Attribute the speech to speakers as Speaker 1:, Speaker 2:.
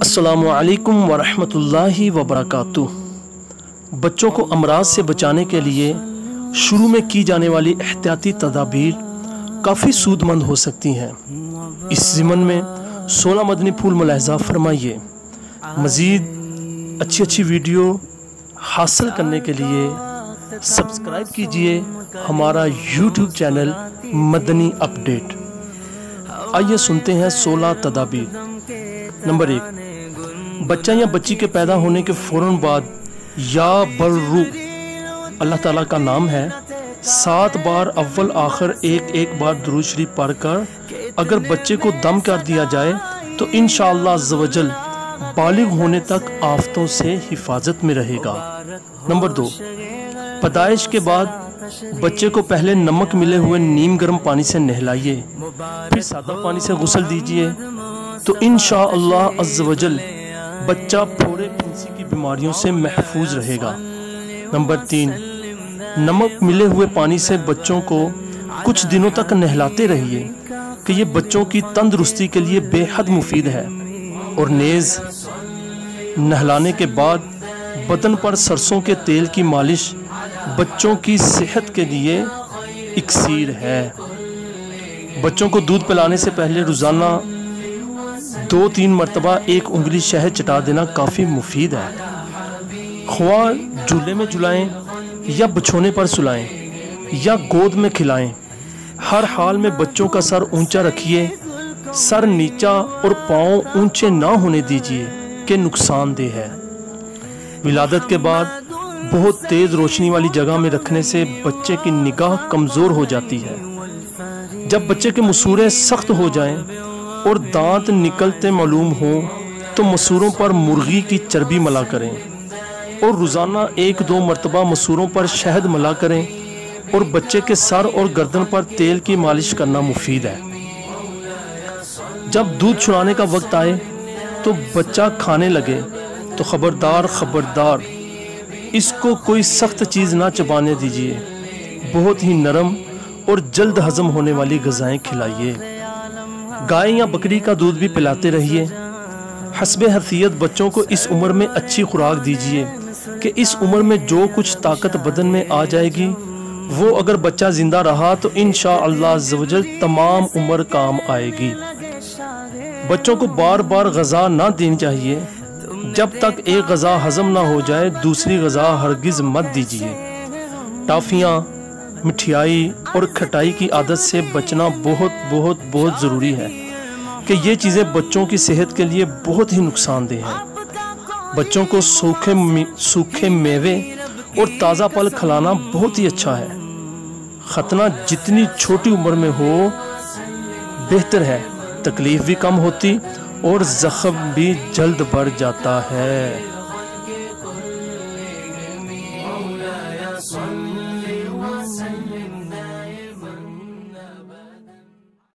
Speaker 1: अस्सलामु अलैकुम वरहमतुल्लाहि वबरकातुह। बच्चों को अमराज से बचाने के लिए शुरू में की जाने वाली एहतियाती तदाबीर काफ़ी सूदमंद हो सकती हैं। इस ज़िमन में 16 मदनी फूल मुलाहज़ा फरमाइए। मज़ीद अच्छी वीडियो हासिल करने के लिए सब्सक्राइब कीजिए हमारा यूट्यूब चैनल मदनी अपडेट। आइए सुनते हैं 16 तदाबीर। नंबर 1, बच्चा या बच्ची के पैदा होने के फ़ौरन बाद या बर्रू अल्लाह ताला का नाम है 7 बार अव्वल आखिर एक बार दुरूद शरीफ पढ़ कर अगर बच्चे को दम कर दिया जाए तो इंशाअल्लाह अज़्ज़वजल बालिग होने तक आफतों से हिफाजत में रहेगा। नंबर 2, पैदाइश के बाद बच्चे को पहले नमक मिले हुए नीम गर्म पानी से नहलाइए, फिर सादा पानी से गुस्ल दीजिए तो इंशाअल्लाह अज़्ज़वजल बच्चा फोड़े फिंसी की बीमारियों से महफूज रहेगा। नंबर 3, नमक मिले हुए पानी से बच्चों को कुछ दिनों तक नहलाते रहिए कि ये बच्चों की तंदुरुस्ती के लिए बेहद मुफीद है। और नेज़ नहलाने के बाद बदन पर सरसों के तेल की मालिश बच्चों की सेहत के लिए इक्सीर है। बच्चों को दूध पिलाने से पहले रोज़ाना 2-3 मरतबा 1 उंगली शहद चटा देना काफ़ी मुफीद है। ख्वाह झूले में झुलाएं या बिछोने पर सुलाएं या गोद में खिलाएं, हर हाल में बच्चों का सर ऊंचा रखिए। सर नीचा और पाँव ऊंचे ना होने दीजिए कि नुकसानदेह है। विलादत के बाद बहुत तेज़ रोशनी वाली जगह में रखने से बच्चे की निगाह कमज़ोर हो जाती है। जब बच्चे के मसूरे सख्त हो जाएं और दांत निकलते मालूम हो तो मसूरों पर मुर्गी की चर्बी मला करें और रोज़ाना 1-2 मरतबा मसूरों पर शहद मला करें और बच्चे के सर और गर्दन पर तेल की मालिश करना मुफीद है। जब दूध छुड़ाने का वक्त आए तो बच्चा खाने लगे तो खबरदार इसको कोई सख्त चीज़ ना चबाने दीजिए। बहुत ही नरम और जल्द हजम होने वाली ग़िज़ाएं खिलाइए। गाय या बकरी का दूध भी पिलाते रहिए। हस्बे हसीयत बच्चों को इस उम्र में अच्छी खुराक दीजिए कि इस उम्र में जो कुछ ताकत बदन में आ जाएगी वो अगर बच्चा ज़िंदा रहा तो इंशाअल्लाह अज़्ज़वजल तमाम उम्र काम आएगी। बच्चों को बार बार ग़िज़ा ना देनी चाहिए। जब तक एक ग़िज़ा हज़म ना हो जाए दूसरी ग़िज़ा हरगिज़ मत दीजिए। टॉफ़ियाँ, मिठाई और खटाई की आदत से बचना बहुत ज़रूरी है कि ये चीज़ें बच्चों की सेहत के लिए बहुत ही नुकसानदेह हैं। बच्चों को सूखे मेवे और ताज़ा फल खिलाना बहुत ही अच्छा है। खतना जितनी छोटी उम्र में हो बेहतर है, तकलीफ भी कम होती और ज़ख्म भी जल्द बढ़ जाता है।